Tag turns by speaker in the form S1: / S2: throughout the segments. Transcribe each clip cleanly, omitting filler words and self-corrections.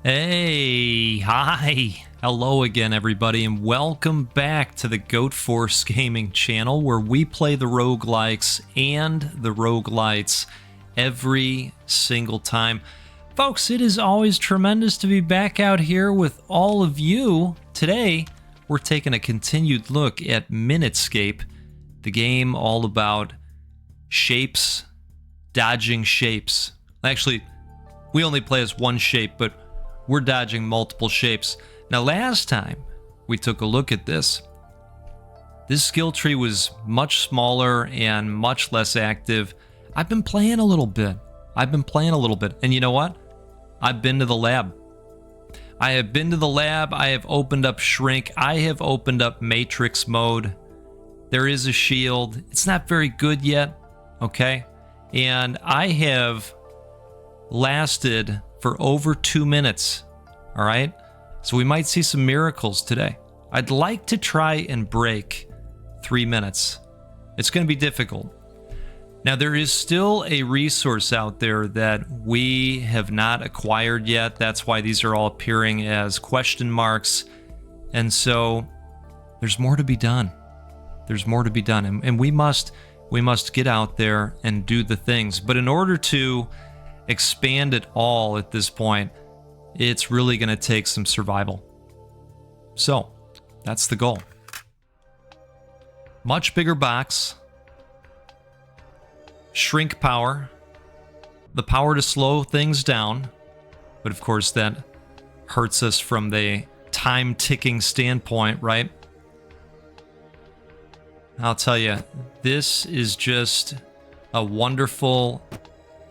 S1: Hey, hi, hello again everybody, and welcome back to the Goat Force Gaming channel where we play the roguelikes and the roguelites every single time. Folks, it is always tremendous to be back out here with all of you. Today, we're taking a continued look at Minutescape, the game all about shapes, dodging shapes. Actually, we only play as one shape, but we're dodging multiple shapes. Now, last time we took a look at this skill tree was much smaller and much less active. I've been playing a little bit. And you know what? I've been to the lab. I have been to the lab. I have opened up Shrink. I have opened up Matrix mode. There is a shield. It's not very good yet, okay? And I have lasted for over 2 minutes, all right? So we might see some miracles today. I'd like to try and break 3 minutes. It's going to be difficult. Now, there is still a resource out there that we have not acquired yet. That's why these are all appearing as question marks. And so there's more to be done. There's more to be done. And we must get out there and do the things. But in order to expand it all at this point, it's really going to take some survival. So that's the goal. Much bigger box, shrink power, the power to slow things down, but of course that hurts us from the time ticking standpoint, right? I'll tell you, this is just a wonderful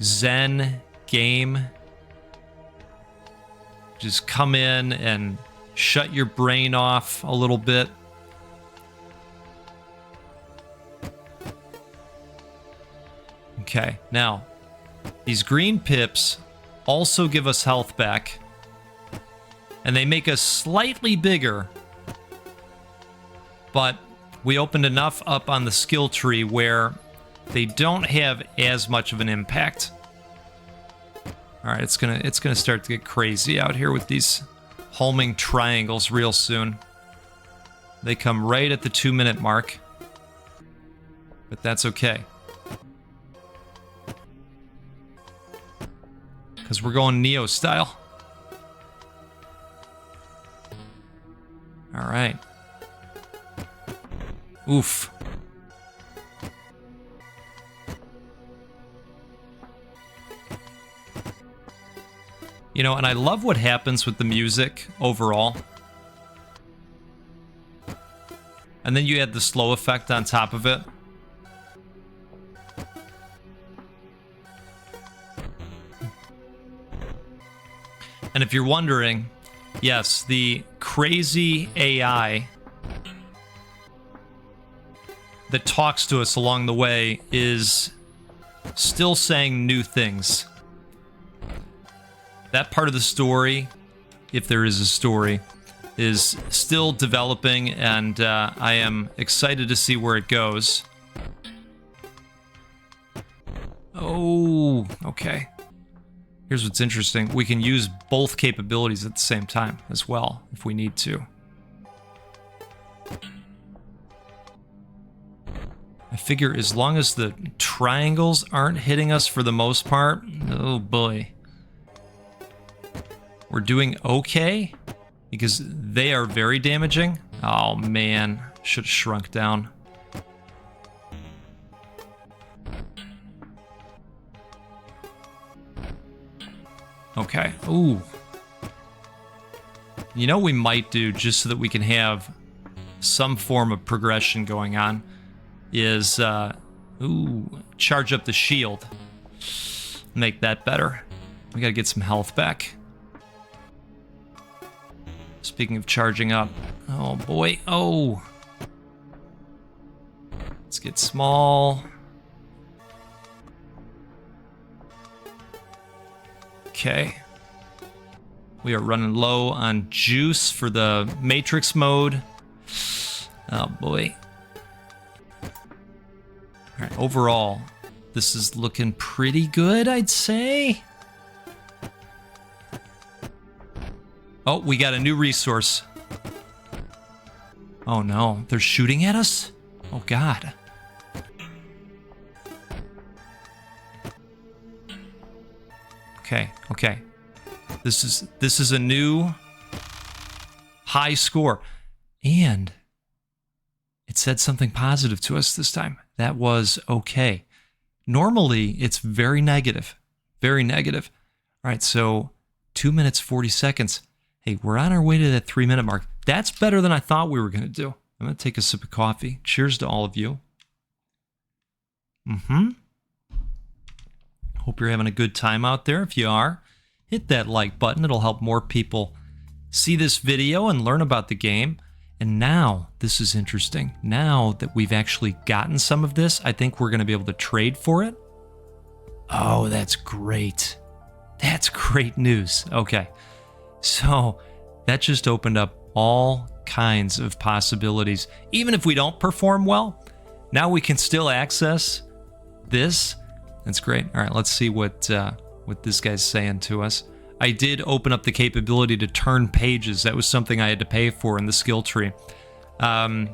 S1: Zen game. Just come in and shut your brain off a little bit. Okay, now these green pips also give us health back, and they make us slightly bigger, but we opened enough up on the skill tree where they don't have as much of an impact. All right, it's gonna start to get crazy out here with these homing triangles real soon. They come right at the 2-minute mark, but that's okay, because we're going Neo style. All right. Oof. You know, and I love what happens with the music overall. And then you add the slow effect on top of it. And if you're wondering, yes, the crazy AI that talks to us along the way is still saying new things. That part of the story, if there is a story, is still developing, and I am excited to see where it goes. Oh, okay. Here's what's interesting. We can use both capabilities at the same time as well, if we need to. I figure as long as the triangles aren't hitting us for the most part, oh boy. We're doing okay, because they are very damaging. Oh man, should have shrunk down. Okay, ooh. You know what we might do, just so that we can have some form of progression going on, is, charge up the shield. Make that better. We gotta get some health back. Speaking of charging up, oh boy, oh. Let's get small. Okay. We are running low on juice for the Matrix mode. Oh boy. Alright, overall, this is looking pretty good, I'd say. Oh, we got a new resource. Oh no, they're shooting at us? Oh god. Okay, okay. This is a new high score. And it said something positive to us this time. That was okay. Normally, it's very negative. Very negative. All right, so 2 minutes, 40 seconds. Hey, we're on our way to that 3 minute mark. That's better than I thought we were going to do. I'm going to take a sip of coffee. Cheers to all of you. Hope you're having a good time out there. If you are, hit that like button. It'll help more people see this video and learn about the game. And now, this is interesting. Now that we've actually gotten some of this, I think we're going to be able to trade for it. Oh, that's great. That's great news. Okay. So that just opened up all kinds of possibilities. Even if we don't perform well, now we can still access this. That's great. All right, let's see what this guy's saying to us. I did open up the capability to turn pages. That was something I had to pay for in the skill tree. All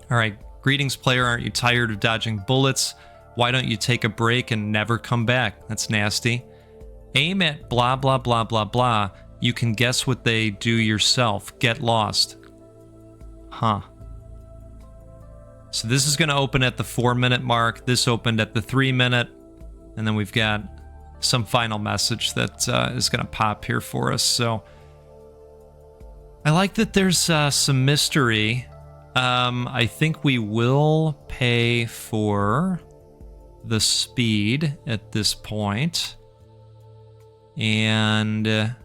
S1: right, greetings, player. Aren't you tired of dodging bullets? Why don't you take a break and never come back? That's nasty. Aim at blah, blah, blah, blah, blah. You can guess what they do yourself. Get lost. Huh. So this is going to open at the 4 minute mark. This opened at the 3 minute. And then we've got some final message that is going to pop here for us. So I like that there's some mystery. I think we will pay for the speed at this point. And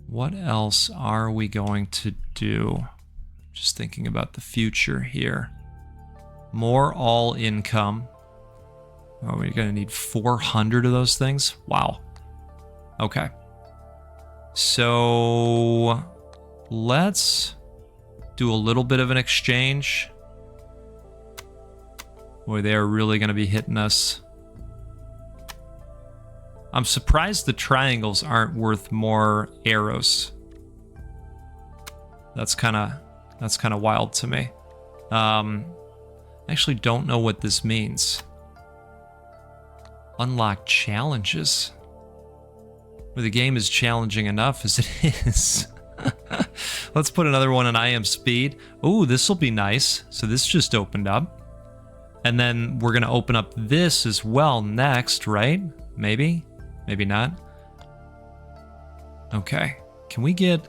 S1: what else are we going to do? Just thinking about the future here. More all income. Oh, we're going to need 400 of those things? Wow. Okay. So let's do a little bit of an exchange. Boy, they're really going to be hitting us. I'm surprised the triangles aren't worth more arrows. That's kind of wild to me. I actually don't know what this means. Unlock challenges. Well, the game is challenging enough as it is. Let's put another one in I am speed. Oh, this will be nice. So this just opened up. And then we're going to open up this as well next, right? Maybe? Maybe not. Okay. Can we get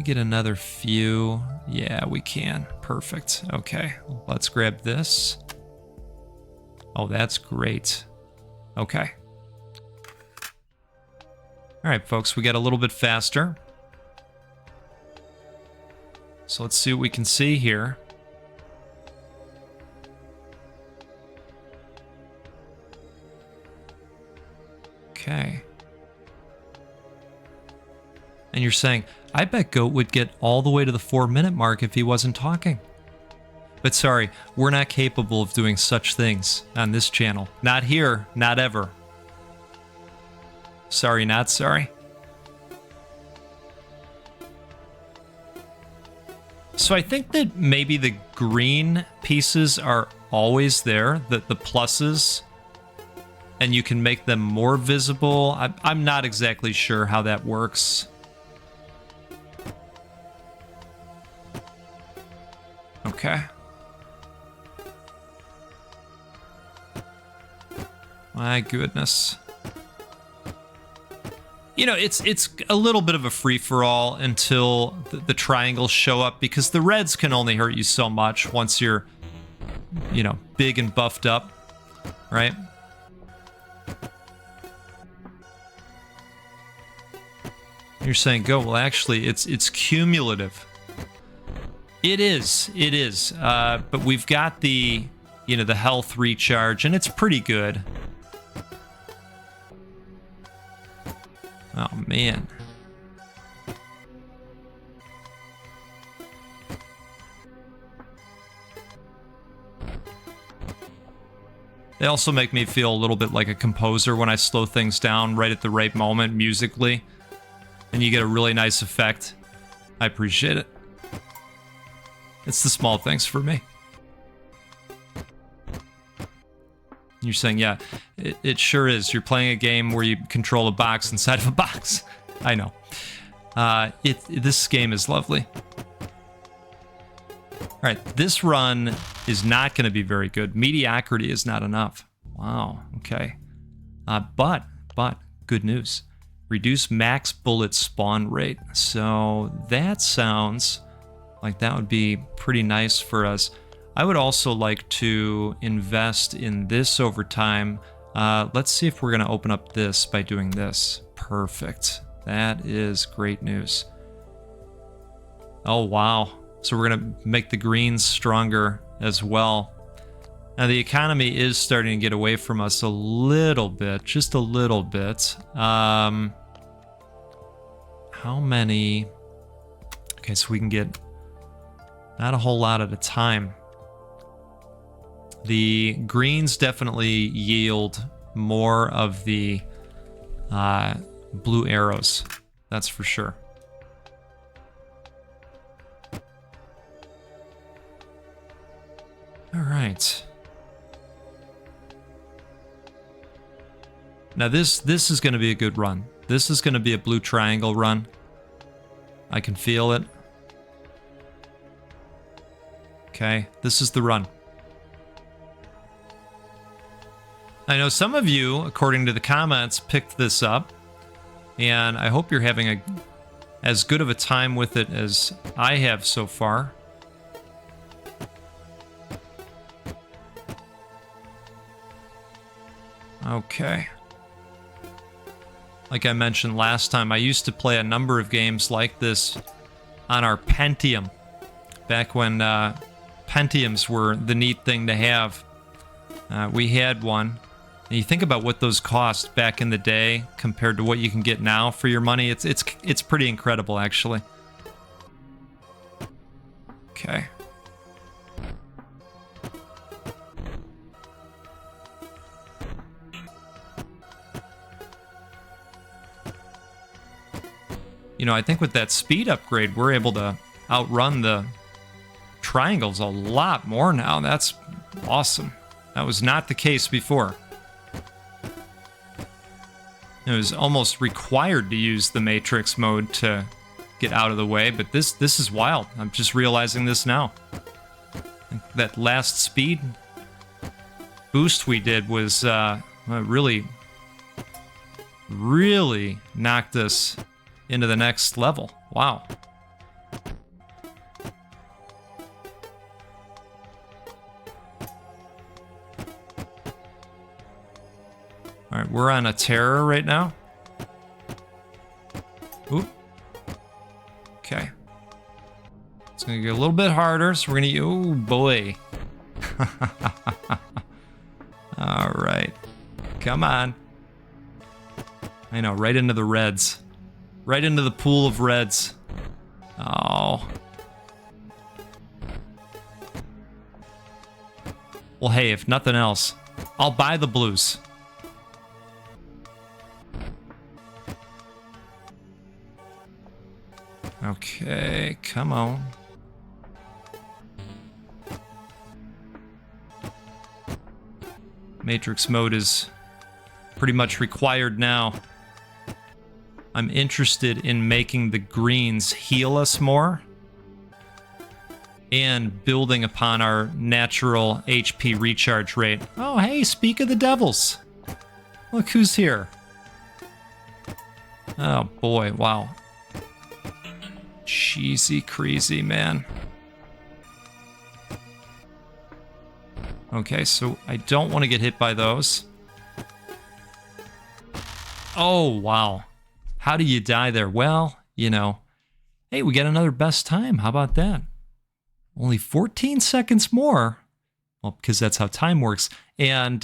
S1: another few? Yeah, we can. Perfect. Okay. Let's grab this. Oh, that's great. Okay. All right, folks, we got a little bit faster. So let's see what we can see here. Okay. And you're saying, I bet Goat would get all the way to the 4 minute mark if he wasn't talking. But sorry, we're not capable of doing such things on this channel. Not here, not ever. Sorry, not sorry. So I think that maybe the green pieces are always there, the pluses, and you can make them more visible. I'm not exactly sure how that works. Okay. My goodness. You know, it's a little bit of a free-for-all until the triangles show up, because the reds can only hurt you so much once you're, you know, big and buffed up, right? You're saying, go, well, actually, it's cumulative. It is, but we've got the, you know, the health recharge, and it's pretty good. Oh, man. They also make me feel a little bit like a composer when I slow things down right at the right moment musically. And you get a really nice effect. I appreciate it. It's the small things for me. You're saying, yeah, it sure is. You're playing a game where you control a box inside of a box. I know. This game is lovely. All right, this run is not going to be very good. Mediocrity is not enough. Wow, okay. But, good news. Reduce max bullet spawn rate. So that sounds like that would be pretty nice for us. I would also like to invest in this over time. Let's see if we're going to open up this by doing this. Perfect. That is great news. Oh, wow. So we're going to make the greens stronger as well. Now, the economy is starting to get away from us a little bit, just a little bit. How many? Okay, so we can get not a whole lot at a time. The greens definitely yield more of the blue arrows. That's for sure. All right. Now this is going to be a good run. This is going to be a blue triangle run. I can feel it. Okay, this is the run. I know some of you, according to the comments, picked this up, and I hope you're having as good of a time with it as I have so far. Okay. Like I mentioned last time, I used to play a number of games like this on our Pentium, back when Pentiums were the neat thing to have. We had one. And you think about what those cost back in the day compared to what you can get now for your money. It's pretty incredible, actually. Okay. You know, I think with that speed upgrade, we're able to outrun the triangles a lot more now. That's awesome. That was not the case before. It was almost required to use the Matrix mode to get out of the way, but this is wild. I'm just realizing this now. That last speed boost we did was really knocked us into the next level. Wow. All right, we're on a terror right now. Oop. Okay. It's gonna get a little bit harder, so we're gonna, oh boy. All right, come on. I know, right into the reds. Right into the pool of reds. Oh. Well, hey, if nothing else, I'll buy the blues. Okay, come on. Matrix mode is pretty much required now. I'm interested in making the greens heal us more and building upon our natural HP recharge rate. Oh, hey, speak of the devils. Look who's here. Oh, boy, wow. Cheesy, crazy, man. Okay, so I don't want to get hit by those. Oh, wow. How do you die there? Well, you know, hey, we got another best time. How about that? Only 14 seconds more. Well, because that's how time works. And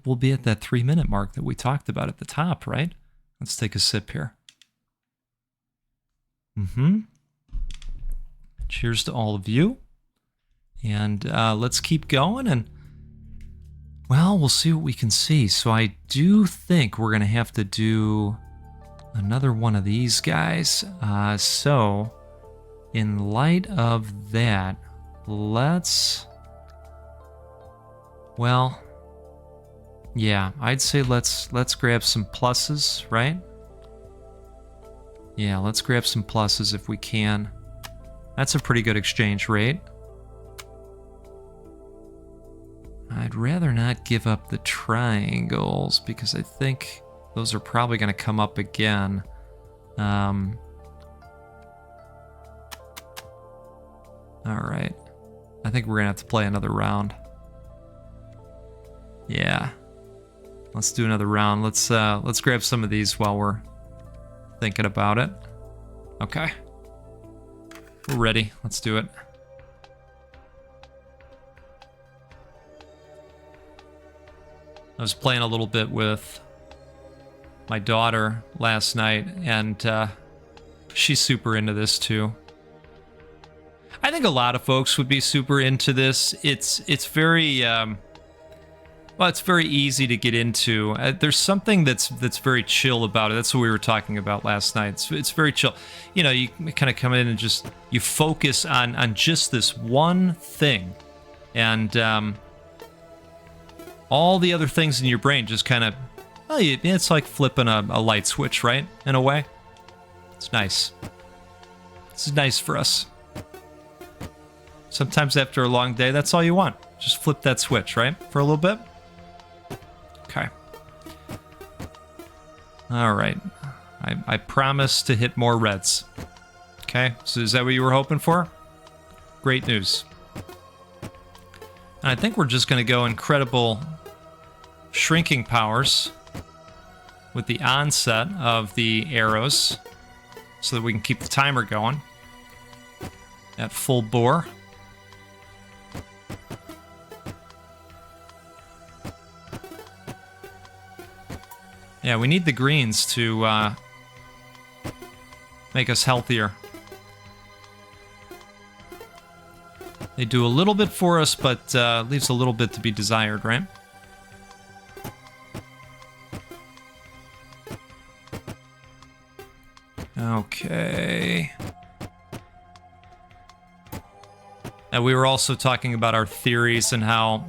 S1: we'll be at that 3-minute mark that we talked about at the top, right? Let's take a sip here. Cheers to all of you. And let's keep going. And Well, we'll see what we can see. So I do think we're going to have to do another one of these guys. So in light of that, let's... Well, yeah, I'd say let's grab some pluses, right? Yeah, let's grab some pluses if we can. That's a pretty good exchange rate. I'd rather not give up the triangles because I think those are probably going to come up again. All right. I think we're going to have to play another round. Yeah. Let's do another round. Let's grab some of these while we're thinking about it. Okay. We're ready. Let's do it. I was playing a little bit with my daughter last night, and she's super into this too. I think a lot of folks would be super into this. It's very well, it's very easy to get into. There's something that's very chill about it. That's what we were talking about last night. It's very chill. You know, you kind of come in and just you focus on just this one thing, and all the other things in your brain just kind of, well, it's like flipping a light switch, right? In a way. It's nice. This is nice for us. Sometimes after a long day, that's all you want. Just flip that switch, right? For a little bit. Okay. All right. I promise to hit more reds. Okay, so is that what you were hoping for? Great news. And I think we're just going to go incredible shrinking powers with the onset of the arrows so that we can keep the timer going at full bore. Yeah, we need the greens to make us healthier. They do a little bit for us, but leaves a little bit to be desired, right? Okay. And we were also talking about our theories and how,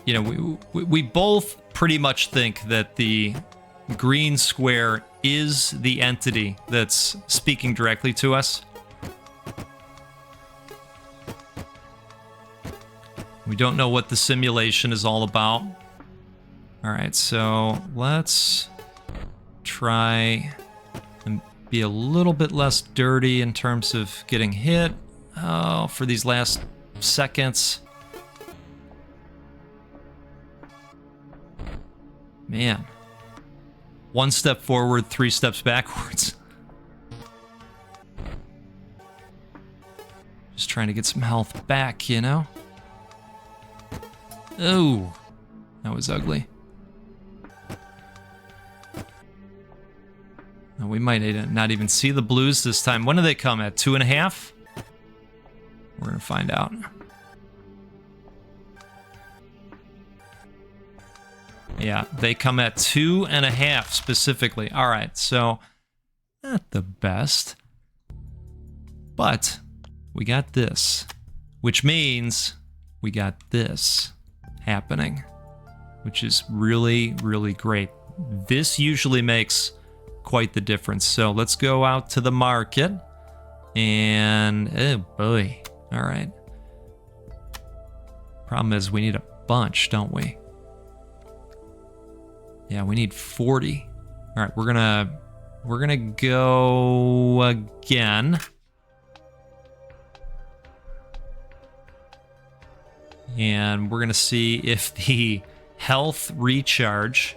S1: you know, we both pretty much think that the green square is the entity that's speaking directly to us. We don't know what the simulation is all about. All right, so let's try and be a little bit less dirty in terms of getting hit. Oh, for these last seconds. Man. One step forward, 3 steps backwards. Just trying to get some health back, you know? Oh, that was ugly. Now, we might not even see the blues this time. When do they come at? 2.5? We're gonna find out. Yeah, they come at 2.5 specifically. All right, so not the best, but we got this, which means we got this happening, which is really, really great. This usually makes quite the difference. So let's go out to the market and, oh boy. All right. Problem is we need a bunch, don't we? Yeah, we need 40. All right, we're gonna go again. And we're gonna see if the health recharge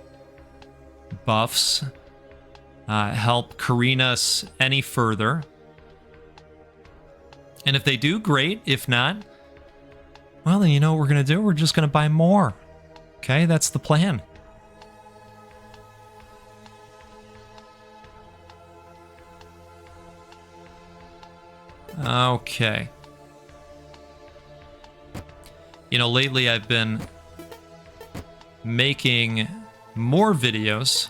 S1: buffs help careen us any further. And if they do, great. If not, well, then you know what we're gonna do? We're just gonna buy more. Okay, that's the plan. Okay. You know, lately I've been making more videos,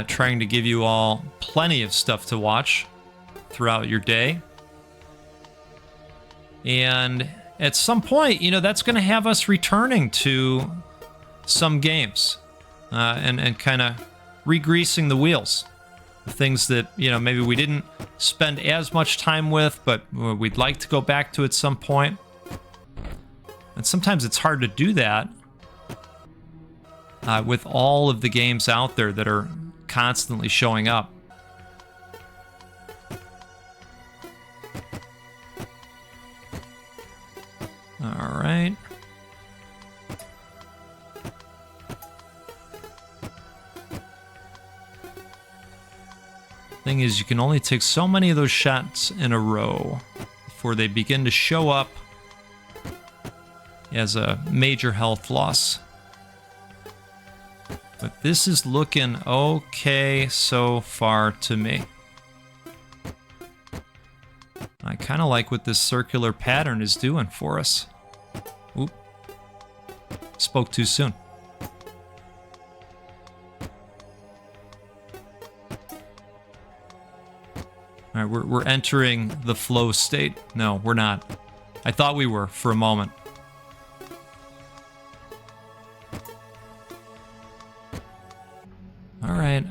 S1: trying to give you all plenty of stuff to watch throughout your day. And at some point, you know, that's going to have us returning to some games and kind of re-greasing the wheels. The things that, you know, maybe we didn't spend as much time with, but we'd like to go back to at some point. And sometimes it's hard to do that with all of the games out there that are constantly showing up. All right. Thing is, you can only take so many of those shots in a row before they begin to show up as a major health loss. But this is looking okay so far to me. I kind of like what this circular pattern is doing for us. Oop. Spoke too soon. All right, we're entering the flow state. No, we're not. I thought we were for a moment.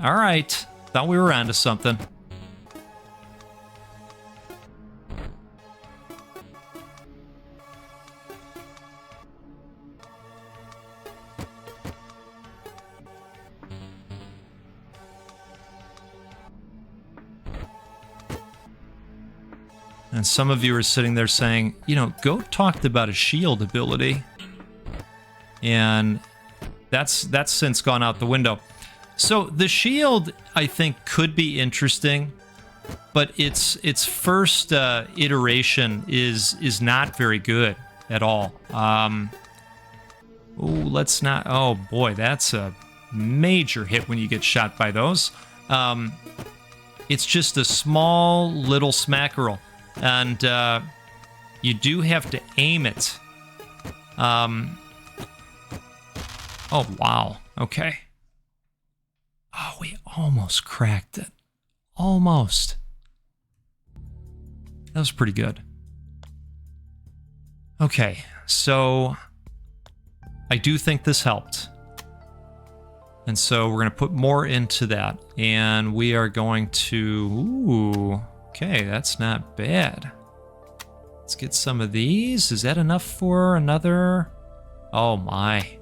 S1: All right. Thought we were onto something. And some of you are sitting there saying, you know, Goat talked about a shield ability. And that's since gone out the window. So the shield, I think, could be interesting, but its first iteration is not very good at all. Let's not. Oh boy, that's a major hit when you get shot by those. It's just a small little smackerel, and you do have to aim it. Oh wow. Okay. Oh, we almost cracked it. Almost. That was pretty good. Okay, so I do think this helped. And so we're going to put more into that. And we are going to... Ooh, okay, that's not bad. Let's get some of these. Is that enough for another? Oh, my.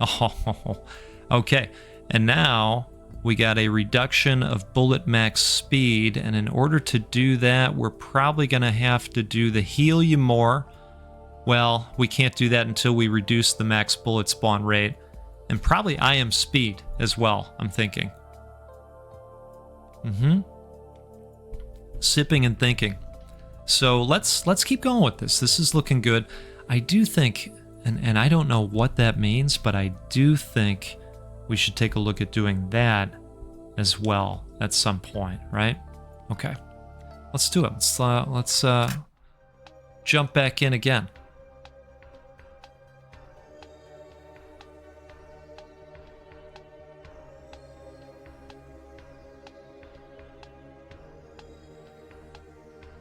S1: Oh, okay. And now... we got a reduction of bullet max speed, and in order to do that, we're probably going to have to do the heal you more. Well, we can't do that until we reduce the max bullet spawn rate, and probably IM speed as well, I'm thinking. Sipping and thinking. So let's keep going with this. This is looking good. I do think, and I don't know what that means, but I do think we should take a look at doing that as well at some point, right? Okay, let's do it. Let's jump back in again.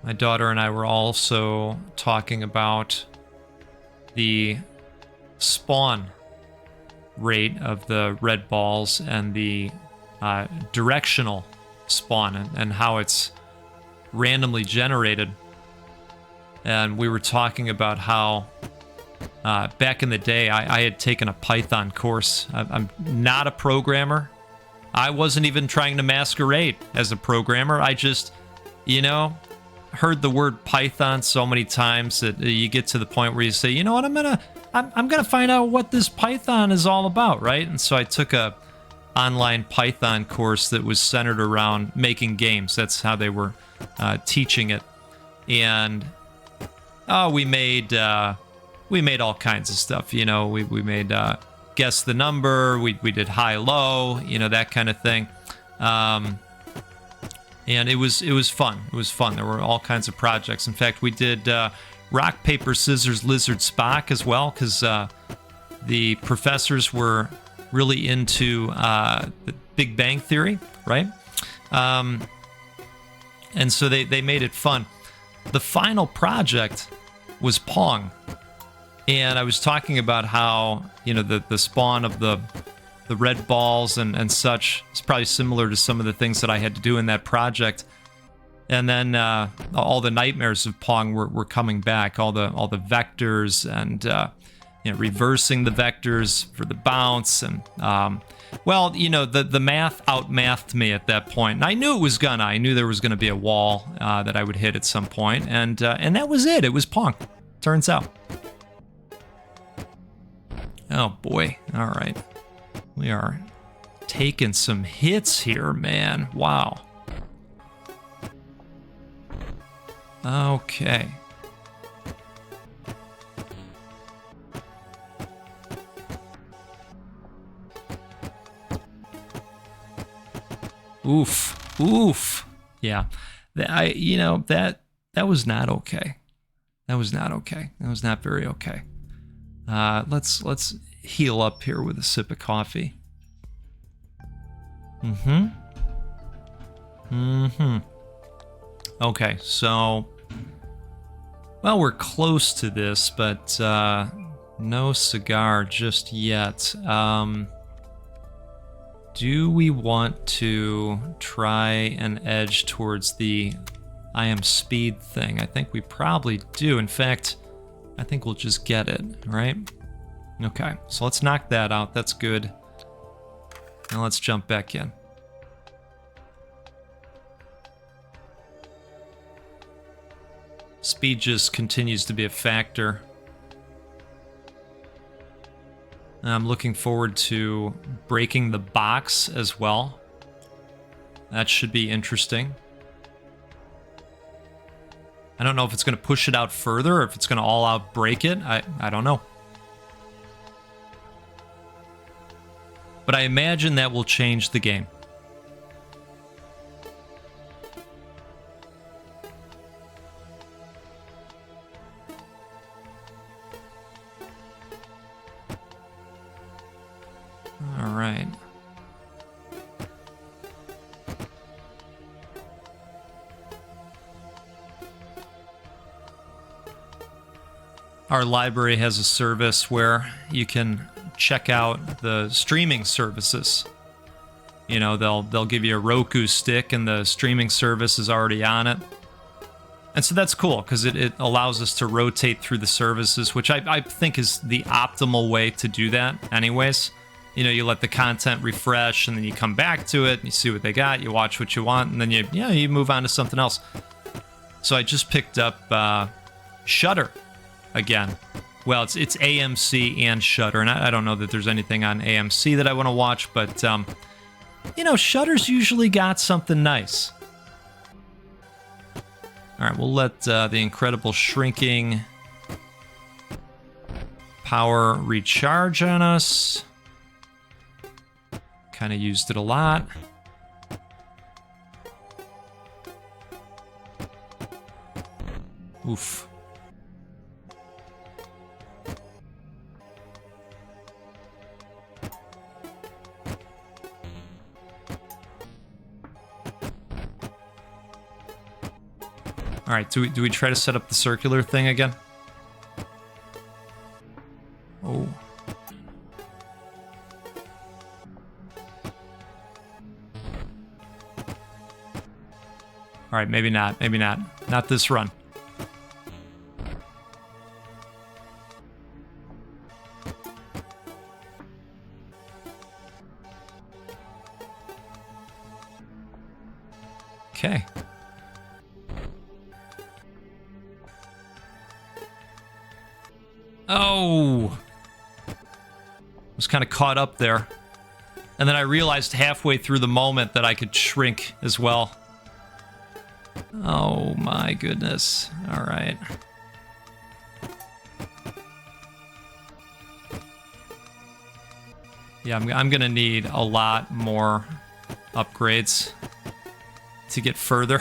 S1: My daughter and I were also talking about the spawn rate of the red balls and the directional spawn and how it's randomly generated. And we were talking about how back in the day I had taken a Python course. I'm not a programmer. I wasn't even trying to masquerade as a programmer. I just, you know, heard the word Python so many times that you get to the point where you say, you know what, I'm gonna find out what this Python is all about, right? And so I took a online Python course that was centered around making games. That's how they were teaching it, and we made all kinds of stuff. You know, we made guess the number. We did high low, you know, that kind of thing. And it was fun. It was fun. There were all kinds of projects. In fact, we did rock, paper, scissors, lizard, Spock as well, because the professors were really into the Big Bang Theory, right? And so they made it fun. The final project was Pong. And I was talking about how, you know, the spawn of the red balls and such is probably similar to some of the things that I had to do in that project. And then all the nightmares of Pong were coming back, all the vectors and you know, reversing the vectors for the bounce. And well, you know, the math outmathed me at that point. And I knew it was gonna. I knew there was gonna be a wall that I would hit at some point, and that was it. It was Pong. Turns out. Oh boy! All right, we are taking some hits here, man. Wow. Okay. Oof. Oof. Yeah. You know, that was not okay. That was not okay. That was not very okay. Let's heal up here with a sip of coffee. Okay, so, well, we're close to this, but no cigar just yet. Do we want to try and edge towards the I am speed thing? I think we probably do. In fact, I think we'll just get it, right? Okay, so let's knock that out. That's good. Now let's jump back in. Speed just continues to be a factor. I'm looking forward to breaking the box as well. That should be interesting. I don't know if it's going to push it out further or if it's going to all out break it. I don't know. But I imagine that will change the game. All right. Our library has a service where you can check out the streaming services. You know, they'll give you a Roku stick and the streaming service is already on it. And so that's cool because it allows us to rotate through the services, which I think is the optimal way to do that anyways. You know, you let the content refresh and then you come back to it and you see what they got, you watch what you want, and then you move on to something else. So I just picked up Shudder again. Well, it's AMC and Shudder, and I don't know that there's anything on AMC that I want to watch, but you know, Shudder's usually got something nice. All right, we'll let the incredible shrinking power recharge on us. Kind of used it a lot. Oof. All right, do we try to set up the circular thing again? Oh. All right, maybe not. Maybe not. Not this run. Okay. Oh! Was kind of caught up there. And then I realized halfway through the moment that I could shrink as well. Oh my goodness. All right. Yeah, I'm gonna need a lot more upgrades to get further.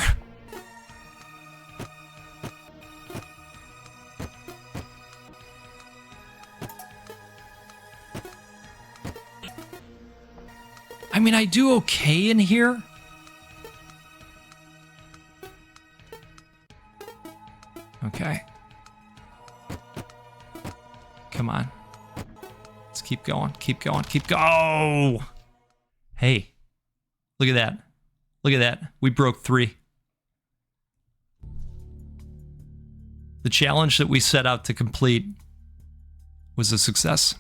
S1: mean, I do okay in here. Okay. Come on. Let's keep going, keep going, keep going. Oh! Hey, look at that. Look at that. We broke 3. The challenge that we set out to complete was a success.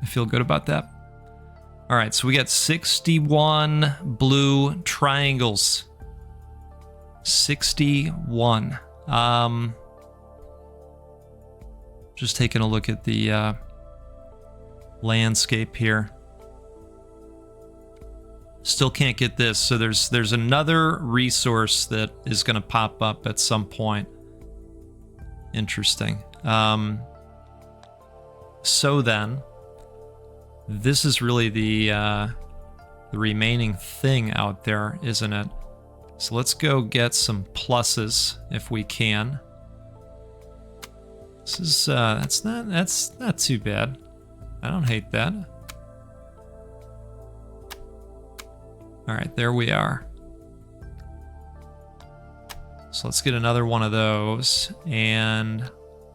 S1: I feel good about that. All right, so we got 61 blue triangles. 61. Just taking a look at the landscape here. Still can't get this, so there's another resource that is going to pop up at some point. Interesting. So then, this is really the remaining thing out there, isn't it? So let's go get some pluses if we can. This is that's not too bad. I don't hate that. All right, there we are. So let's get another one of those, and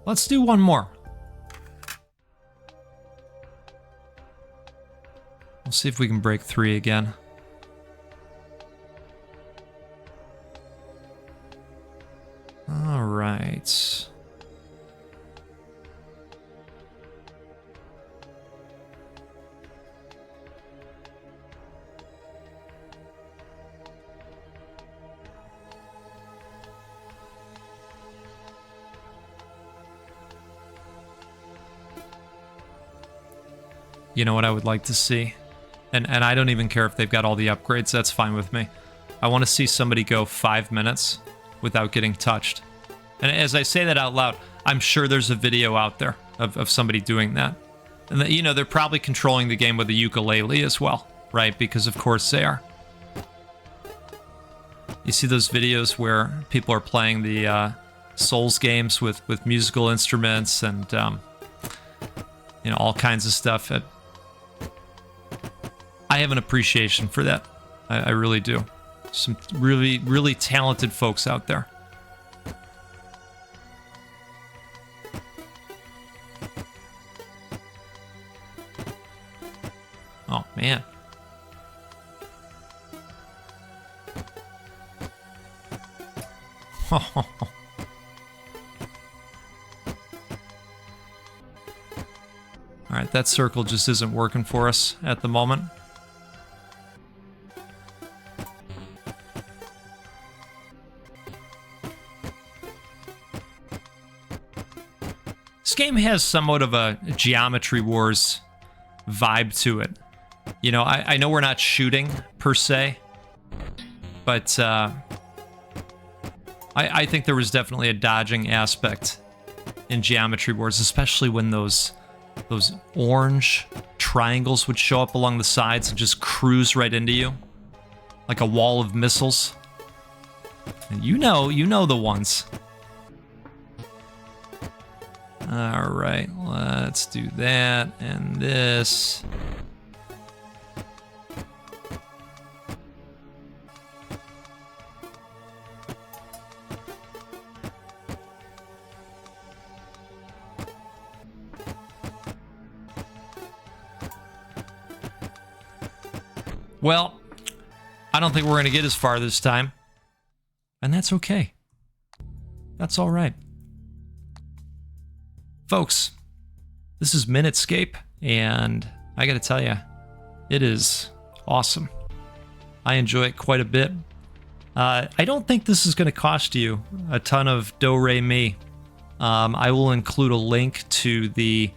S1: let's do one more. We'll see if we can break 3 again. All right. You know what I would like to see? And I don't even care if they've got all the upgrades, that's fine with me. I want to see somebody go 5 minutes without getting touched. And as I say that out loud, I'm sure there's a video out there of somebody doing that. And that, you know, they're probably controlling the game with a ukulele as well, right? Because of course they are. You see those videos where people are playing the Souls games with musical instruments and you know, all kinds of stuff. I have an appreciation for that. I really do. Some really, really talented folks out there. Oh, man. All right, that circle just isn't working for us at the moment. This game has somewhat of a Geometry Wars vibe to it. You know, I know we're not shooting per se, but I think there was definitely a dodging aspect in Geometry Wars, especially when those orange triangles would show up along the sides and just cruise right into you like a wall of missiles. And you know the ones. All right, let's do that and this. Well, I don't think we're going to get as far this time. And that's okay. That's all right. Folks, this is Minutescape, and I got to tell you, it is awesome. I enjoy it quite a bit. I don't think this is going to cost you a ton of do-re-mi. I will include a link to the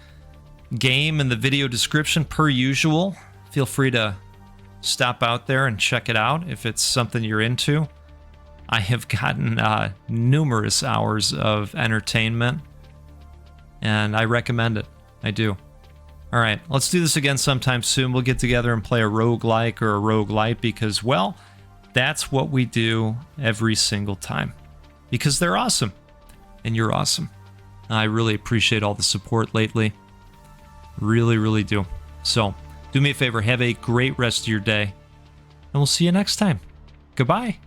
S1: game in the video description per usual. Feel free to stop out there and check it out if it's something you're into. I have gotten numerous hours of entertainment, and I recommend it. I do. All right, let's do this again sometime soon. We'll get together and play a roguelike or a roguelite because, well, that's what we do every single time. Because they're awesome, and you're awesome. I really appreciate all the support lately. Really, really do. So, do me a favor, have a great rest of your day, and we'll see you next time. Goodbye.